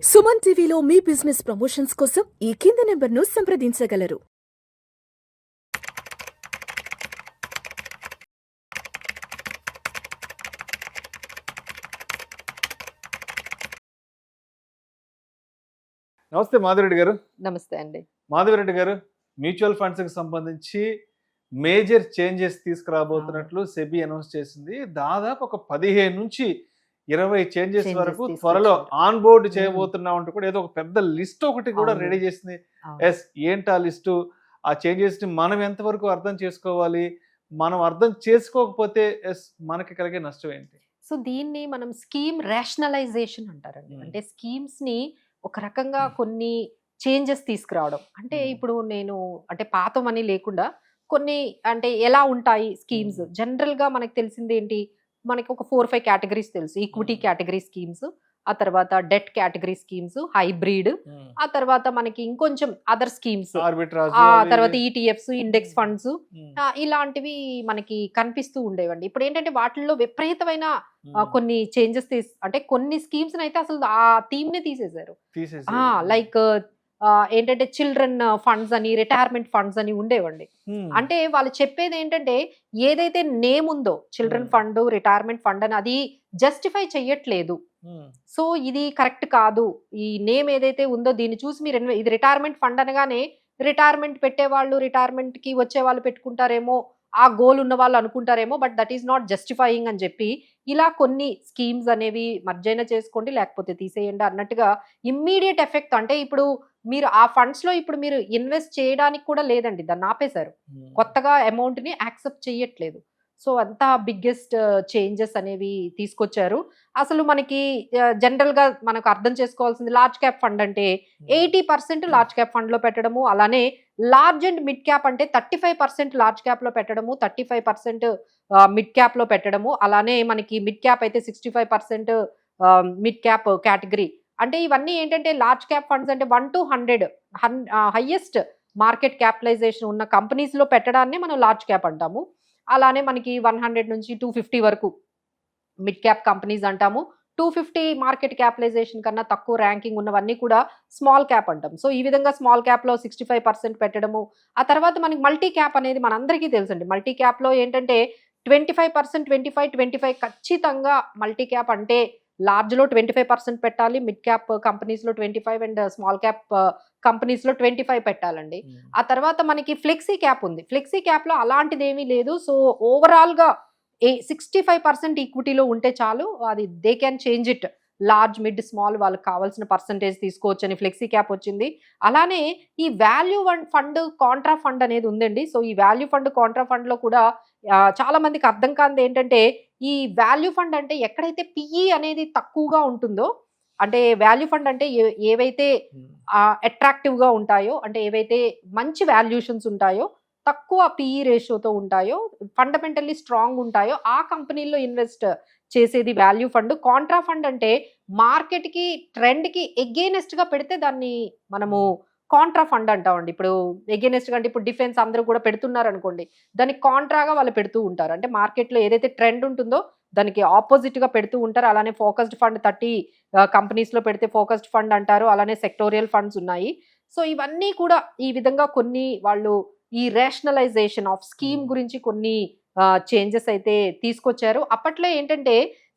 సుమన్ టీవీలో మీ business promotions కోసం ఈ కింది నెంబర్ను సంప్రదించగలరు. నమస్తే మాధవిరెడ్డి గారు. నమస్తే అండి. మాధవిరెడ్డి గారు, మ్యూచువల్ ఫండ్స్కి సంబంధించి మేజర్ చేంజెస్ తీసుకురాబోతున్నట్లు సెబీ అనౌన్స్ చేసింది. దాదాపు ఒక 15 నుంచి 20 చేంజెస్ వరకు త్వరలో ఆన్ బోర్డ్ చేయబోతున్నాం అంటూ కూడా ఏదో ఒక పెద్ద లిస్ట్ ఒకటి కూడా రెడీ చేసింది. ఎస్, ఏంటి ఆ లిస్టు? ఆ చేంజెస్ ని మనం ఎంతవరకు అర్థం చేసుకోవాలి? మనం అర్థం చేసుకోకపోతే ఎస్ మనకి కలిగే నష్టం ఏంటి? సో దీన్ని మనం స్కీమ్ రేషనలైజేషన్ అంటారండి. అంటే స్కీమ్స్ ని ఒక రకంగా కొన్ని చేంజెస్ తీసుకురావడం. అంటే ఇప్పుడు నేను అంటే పాత మనీ లేకుండా కొన్ని అంటే ఎలా ఉంటాయి స్కీమ్స్ జనరల్ గా మనకు తెలిసింది ఏంటి, మనకి ఒక 4-5 కేటగిరీస్ తెలుసు. ఈక్విటీ కేటగిరీ స్కీమ్స్, ఆ తర్వాత డెట్ కేటగిరీ స్కీమ్స్, హైబ్రిడ్, ఆ తర్వాత మనకి ఇంకొంచెం అదర్ స్కీమ్స్, ఆ తర్వాత ఈటీఎఫ్స్, ఇండెక్స్ ఫండ్స్, ఇలాంటివి మనకి కనిపిస్తూ ఉండేవండి. ఇప్పుడు ఏంటంటే వాటిల్లో విపరీతమైన కొన్ని చేంజెస్ అంటే కొన్ని స్కీమ్స్ అయితే అసలు ఆ థీమ్ నే తీసేశారు. లైక్ ఏంటంటే చిల్డ్రన్ ఫండ్స్ అని, రిటైర్మెంట్ ఫండ్స్ అని ఉండేవండి. అంటే వాళ్ళు చెప్పేది ఏంటంటే ఏదైతే నేమ్ ఉందో చిల్డ్రన్ ఫండ్, రిటైర్మెంట్ ఫండ్ అని, అది జస్టిఫై చెయ్యట్లేదు. సో ఇది కరెక్ట్ కాదు. ఈ నేమ్ ఏదైతే ఉందో దీన్ని చూసి మీరు ఇది రిటైర్మెంట్ ఫండ్ అనగానే రిటైర్మెంట్ పెట్టేవాళ్ళు, రిటైర్మెంట్ కి వచ్చే వాళ్ళు పెట్టుకుంటారేమో, ఆ గోల్ ఉన్న వాళ్ళు అనుకుంటారేమో, but that is not justifying అని చెప్పి ఇలా కొన్ని స్కీమ్స్ అనేవి మర్జైనా చేసుకోండి లేకపోతే తీసేయండి అన్నట్టుగా ఇమ్మీడియట్ ఎఫెక్ట్. అంటే ఇప్పుడు మీరు ఆ ఫండ్స్ లో ఇప్పుడు మీరు ఇన్వెస్ట్ చేయడానికి కూడా లేదండి, దాన్ని ఆపేశారు. కొత్తగా అమౌంట్ ని యాక్సెప్ట్ చేయట్లేదు. సో అంతా బిగ్గెస్ట్ చేంజెస్ అనేవి తీసుకొచ్చారు. అసలు మనకి జనరల్ గా మనకు అర్థం చేసుకోవాల్సింది, లార్జ్ క్యాప్ ఫండ్ అంటే 80% లార్జ్ క్యాప్ ఫండ్ లో పెట్టడము, అలానే లార్జ్ అండ్ మిడ్ క్యాప్ అంటే 35% లార్జ్ క్యాప్ లో పెట్టడము, 35% మిడ్ క్యాప్ లో పెట్టడము, అలానే మనకి మిడ్ క్యాప్ అయితే 65% మిడ్ క్యాప్ కేటగిరీ. అంటే ఇవన్నీ ఏంటంటే లార్జ్ క్యాప్ ఫండ్స్ అంటే 1 to 100 హైయెస్ట్ మార్కెట్ క్యాపిటలైజేషన్ ఉన్న కంపెనీస్ లో పెట్టడాన్ని మనం లార్జ్ క్యాప్ అంటాము. అలానే మనకి 100 నుంచి 250 వరకు మిడ్ క్యాప్ కంపెనీస్ అంటాము. 250 మార్కెట్ క్యాపిటలైజేషన్ కన్నా తక్కువ ర్యాంకింగ్ ఉన్నవన్నీ కూడా స్మాల్ క్యాప్ అంటాం. సో ఈ విధంగా స్మాల్ క్యాప్ లో 65% పెట్టడము. ఆ తర్వాత మనకి మల్టీ క్యాప్ అనేది మనందరికీ తెలుసండి. మల్టీ క్యాప్ లో ఏంటంటే 25%, 25 ఖచ్చితంగా మల్టీ క్యాప్ అంటే లార్జ్ లో 25% పెట్టాలి, మిడ్ క్యాప్ కంపెనీస్ లో 25 అండ్ స్మాల్ క్యాప్ కంపెనీస్ లో 25 పెట్టాలండి. ఆ తర్వాత మనకి ఫ్లెక్సీ క్యాప్ ఉంది. ఫ్లెక్సీ క్యాప్ లో అలాంటిది ఏమీ లేదు. సో ఓవరాల్ గా 65% ఈక్విటీలో ఉంటే చాలు, అది they can change it. Large, mid, small వాళ్ళకి కావాల్సిన పర్సంటేజ్ తీసుకోవచ్చు అని ఫ్లెక్సీ క్యాప్ వచ్చింది. అలానే ఈ వాల్యూ ఫండ్, కాంట్రా ఫండ్ అనేది ఉందండి. సో ఈ వాల్యూ ఫండ్, కాంట్రా ఫండ్ లో కూడా చాలా మందికి అర్థం కానిది ఏంటంటే, ఈ వాల్యూ ఫండ్ అంటే ఎక్కడైతే పిఈ అనేది తక్కువగా ఉంటుందో, అంటే వాల్యూ ఫండ్ అంటే ఏవైతే అట్రాక్టివ్ గా ఉంటాయో, అంటే ఏవైతే మంచి వాల్యూషన్స్ ఉంటాయో, తక్కువ పిఈ రేషియోతో ఉంటాయో, ఫండమెంటల్లీ స్ట్రాంగ్ ఉంటాయో ఆ కంపెనీల్లో ఇన్వెస్ట్ చేసేది వాల్యూ ఫండ్. కాంట్రా ఫండ్ అంటే మార్కెట్ కి, ట్రెండ్ కి ఎగెయినెస్ట్ గా పెడితే దాన్ని మనము కాంట్రా ఫండ్ అంటామండి. ఇప్పుడు ఎగెయినెస్ట్ గా అంటే ఇప్పుడు డిఫెన్స్ అందరూ కూడా పెడుతున్నారు అనుకోండి, దానికి కాంట్రాగా వాళ్ళు పెడుతూ ఉంటారు. అంటే మార్కెట్ లో ఏదైతే ట్రెండ్ ఉంటుందో దానికి ఆపోజిట్ గా పెడుతూ ఉంటారు. అలానే ఫోకస్డ్ ఫండ్ 30 కంపెనీస్ లో పెడితే ఫోకస్డ్ ఫండ్ అంటారు. అలానే సెక్టోరియల్ ఫండ్స్ ఉన్నాయి. సో ఇవన్నీ కూడా ఈ విధంగా కొన్ని వాళ్ళు ఈ రేషనలైజేషన్ ఆఫ్ స్కీమ్ గురించి కొన్ని చేంజెస్ అయితే తీసుకొచ్చారు. అప్పట్లో ఏంటంటే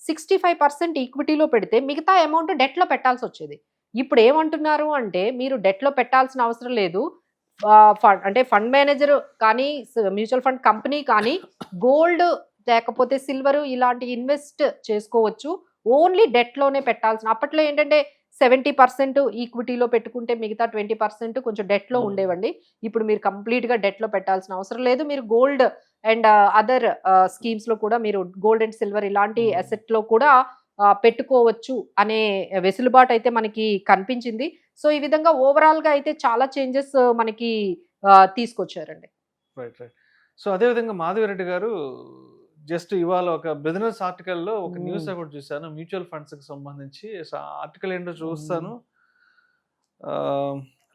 65% ఈక్విటీలో పెడితే మిగతా అమౌంట్ డెట్ లో పెట్టాల్సి వచ్చేది. ఇప్పుడు ఏమంటున్నారు అంటే, మీరు డెట్ లో పెట్టాల్సిన అవసరం లేదు. అంటే ఫండ్ మేనేజర్ కానీ, మ్యూచువల్ ఫండ్ కంపెనీ కానీ గోల్డ్ లేకపోతే సిల్వర్ ఇలాంటి ఇన్వెస్ట్ చేసుకోవచ్చు. ఓన్లీ డెట్ లోనే పెట్టాల్సిన, అప్పట్లో ఏంటంటే 70% ఈక్విటీలో పెట్టుకుంటే మిగతా 20% కొంచెం డెట్ లో ఉండేవండి. ఇప్పుడు మీరు కంప్లీట్ గా డెట్ లో పెట్టాల్సిన అవసరం లేదు. మీరు గోల్డ్ అండ్ అదర్ స్కీమ్స్ లో కూడా మీరు గోల్డ్ అండ్ సిల్వర్ ఇలాంటి అసెట్ లో కూడా పెట్టుకోవచ్చు అనే వెసులుబాటు అయితే మనకి కనిపించింది. సో ఈ విధంగా ఓవరాల్ గా అయితే చాలా చేంజెస్ మనకి తీసుకొచ్చారండి. Right right. సో అదేవిధంగా మాధవిరెడ్డి గారు, జస్ట్ ఇవాళ ఒక బిజినెస్ ఆర్టికల్లో ఒక న్యూస్ ఒకటి చూశాను మ్యూచువల్ ఫండ్స్ కి సంబంధించి. ఆర్టికల్ ఏంటో చూస్తాను.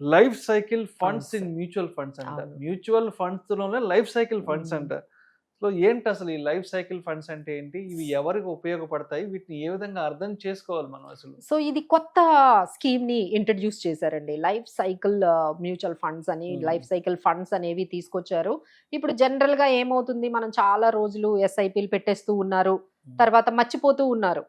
Life cycle funds in mutual funds అంట. మ్యూచువల్ ఫండ్స్ లోనే లైఫ్ సైకిల్ ఫండ్స్ అంట. సో ఏంటి అసలు ఈ లైఫ్ సైకిల్ ఫండ్స్ అంటే ఏంటి, ఇవి ఎవరికి ఉపయోగపడతాయి, వీటిని ఏ విధంగా అర్థం చేసుకోవాలి మనం అసలు? సో ఇది కొత్త స్కీమ్ ని ఇంట్రడ్యూస్ చేశారండి, లైఫ్ సైకిల్ మ్యూచువల్ ఫండ్స్ అని. లైఫ్ సైకిల్ ఫండ్స్ అనేవి తీసుకొచ్చారు. ఇప్పుడు జనరల్ గా ఏమవుతుంది, మనం చాలా రోజులు ఎస్ఐపిలు పెట్టేస్తూ ఉన్నారు, తర్వాత మర్చిపోతూ ఉన్నారు.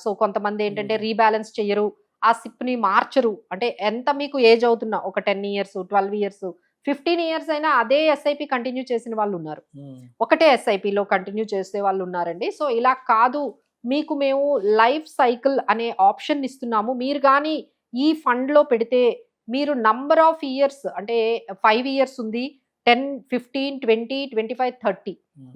సో కొంతమంది ఏంటంటే రీబ్యాలెన్స్ చెయ్యరు, ఆ సిప్ ని మార్చరు. అంటే ఎంత మీకు ఏజ్ అవుతున్నా, ఒక 10 years 12 years 15 years అయినా అదే ఎస్ఐపి కంటిన్యూ చేసిన వాళ్ళు ఉన్నారు, ఒకటే ఎస్ఐపిలో కంటిన్యూ చేసే వాళ్ళు ఉన్నారండి. సో ఇలా కాదు, మీకు మేము లైఫ్ సైకిల్ అనే ఆప్షన్ ఇస్తున్నాము, మీరు కానీ ఈ ఫండ్ లో పెడితే మీరు నంబర్ ఆఫ్ ఇయర్స్, అంటే 5 years ఉంది, 10, 15, 20, 25, 30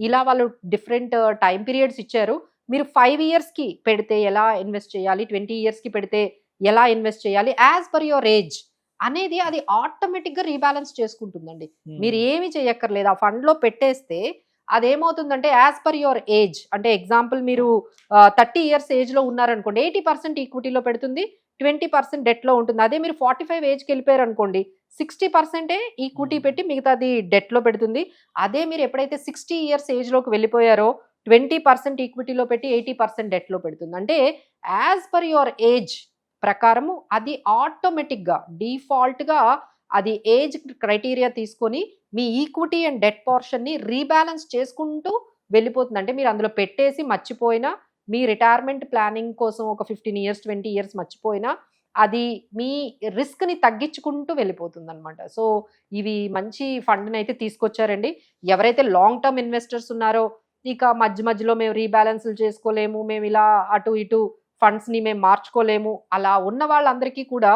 ఇలా వాళ్ళు డిఫరెంట్ టైం పీరియడ్స్ ఇచ్చారు. మీరు 5 years కి పెడితే ఎలా ఇన్వెస్ట్ చేయాలి, 20 years కి పెడితే ఎలా ఇన్వెస్ట్ చేయాలి, యాజ్ పర్ యువర్ ఏజ్ అనేది అది ఆటోమేటిక్ గా రీబ్యాలెన్స్ చేసుకుంటుందండి. మీరు ఏమి చేయక్కర్లేదు, ఆ ఫండ్ లో పెట్టేస్తే అదేమవుతుందంటే యాజ్ పర్ యువర్ ఏజ్, అంటే ఎగ్జాంపుల్ మీరు 30 years ఏజ్ లో ఉన్నారనుకోండి, 80% ఈక్విటీలో పెడుతుంది, 20% డెట్ లో ఉంటుంది. అదే మీరు 45 ఏజ్కి వెళ్ళిపోయారు అనుకోండి, 60% ఈక్విటీ పెట్టి మిగతాది డెట్ లో పెడుతుంది. అదే మీరు ఎప్పుడైతే 60 years ఏజ్ లోకి వెళ్ళిపోయారో 20% ఈక్విటీలో పెట్టి 80% డెట్ లో పెడుతుంది. అంటే యాజ్ పర్ యువర్ ఏజ్ ప్రకారము అది ఆటోమేటిక్ గా డిఫాల్ట్ గా అది ఏజ్ క్రైటీరియా తీసుకొని మీ ఈక్విటీ అండ్ డెట్ పోర్షన్ ని రీబ్యాలెన్స్ చేసుకుంటూ వెళ్ళిపోతుంది. అంటే మీరు అందులో పెట్టేసి మర్చిపోయినా, మీ రిటైర్మెంట్ ప్లానింగ్ కోసం ఒక 15 years 20 years మర్చిపోయినా అది మీ రిస్క్ ని తగ్గించుకుంటూ వెళ్ళిపోతుంది అనమాట. సో ఇవి మంచి ఫండ్ అయితే తీసుకొచ్చారండి. ఎవరైతే లాంగ్ టర్మ్ ఇన్వెస్టర్స్ ఉన్నారో, ఇక మధ్యలో మేము రీబ్యాలెన్స్లు చేసుకోలేము, మేము ఇలా అటు ఇటు ఫండ్స్ ని మేము మార్చుకోలేము, అలా ఉన్న వాళ్ళందరికీ కూడా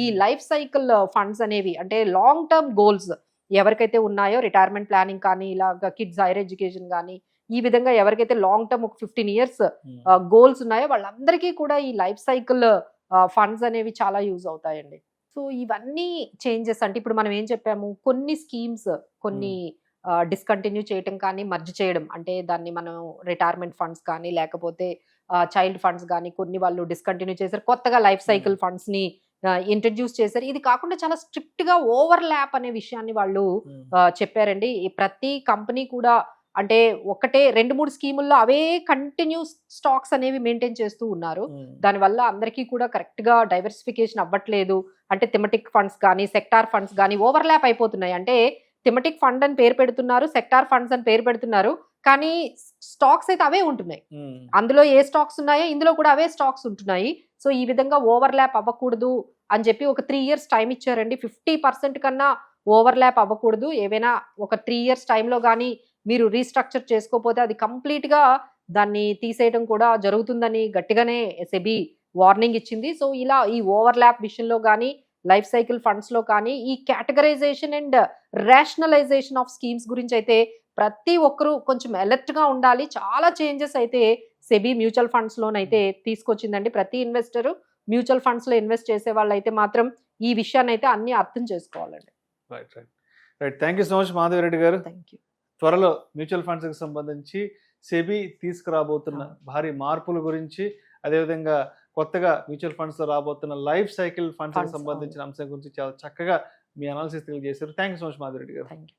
ఈ లైఫ్ సైకిల్ ఫండ్స్ అనేవి, అంటే లాంగ్ టర్మ్ గోల్స్ ఎవరికైతే ఉన్నాయో, రిటైర్మెంట్ ప్లానింగ్ కానీ, ఇలాగ కిడ్స్ హైయర్ ఎడ్యుకేషన్ కానీ, ఈ విధంగా ఎవరికైతే లాంగ్ టర్మ్ ఒక 15 years గోల్స్ ఉన్నాయో వాళ్ళందరికీ కూడా ఈ లైఫ్ సైకిల్ ఫండ్స్ అనేవి చాలా యూజ్ అవుతాయండి. సో ఇవన్నీ చేంజెస్, అంటే ఇప్పుడు మనం ఏం చెప్పాము, కొన్ని స్కీమ్స్ కొన్ని డిస్కంటిన్యూ చేయటం కానీ, మర్జ్ చేయడం, అంటే దాన్ని మనం రిటైర్మెంట్ ఫండ్స్ కానీ లేకపోతే చైల్డ్ ఫండ్స్ కానీ కొన్ని వాళ్ళు డిస్కంటిన్యూ చేశారు, కొత్తగా లైఫ్ సైకిల్ ఫండ్స్ ని ఇంట్రడ్యూస్ చేశారు. ఇది కాకుండా చాలా స్ట్రిక్ట్ గా ఓవర్ ల్యాప్ అనే విషయాన్ని వాళ్ళు చెప్పారండి. ప్రతి కంపెనీ కూడా అంటే ఒకటే 2-3 స్కీముల్లో అవే కంటిన్యూ స్టాక్స్ అనేవి మెయింటైన్ చేస్తూ ఉన్నారు. దానివల్ల అందరికీ కూడా కరెక్ట్ గా డైవర్సిఫికేషన్ అవ్వట్లేదు. అంటే థెమటిక్ ఫండ్స్ కానీ సెక్టార్ ఫండ్స్ కానీ ఓవర్ ల్యాప్ అయిపోతున్నాయి. అంటే థెమటిక్ ఫండ్ అని పేరు పెడుతున్నారు, సెక్టార్ ఫండ్స్ అని పేరు పెడుతున్నారు, కానీ స్టాక్స్ అయితే అవే ఉంటున్నాయి. అందులో ఏ స్టాక్స్ ఉన్నాయో ఇందులో కూడా అవే స్టాక్స్ ఉంటున్నాయి. సో ఈ విధంగా ఓవర్ ల్యాప్ అవ్వకూడదు అని చెప్పి ఒక 3 years టైం ఇచ్చారండి. 50% కన్నా ఓవర్ ల్యాప్ అవ్వకూడదు. ఏవైనా ఒక 3 years టైంలో కానీ మీరు రీస్ట్రక్చర్ చేసుకోకపోతే అది కంప్లీట్ గా దాన్ని తీసేయడం కూడా జరుగుతుందని గట్టిగానే సెబీ వార్నింగ్ ఇచ్చింది. సో ఇలా ఈ ఓవర్ ల్యాప్ విషయంలో కానీ, లైఫ్ సైకిల్ ఫండ్స్ లో కానీ, ఈ categorisation and rationalisation of schemes గురించి అయితే ప్రతి ఒక్కరూ కొంచెం అలర్ట్ గా ఉండాలి. చాలా చేంజెస్ అయితే సెబీ మ్యూచువల్ ఫండ్స్ లోనైతే తీసుకొచ్చిందండి. ప్రతి ఇన్వెస్టర్ మ్యూచువల్ ఫండ్స్ లో ఇన్వెస్ట్ చేసే వాళ్ళు అయితే మాత్రం ఈ విషయాన్ని అయితే అన్ని అర్థం చేసుకోవాలండి. Right. Thank you so much Madhavi Reddy గారు. Thank you. త్వరలో మ్యూచువల్ ఫండ్స్ కి సంబంధించి సెబీ తీసుకురాబోతున్న భారీ మార్పుల గురించి, అదేవిధంగా కొత్తగా మ్యూచువల్ ఫండ్స్ లో రాబోతున్న లైఫ్ సైకిల్ ఫండ్స్ కి సంబంధించిన అంశం గురించి చాలా చక్కగా మీ అనాలిసిస్ తెలియజేశారు. Thank you so much Madhavi Reddy గారు. Thank you.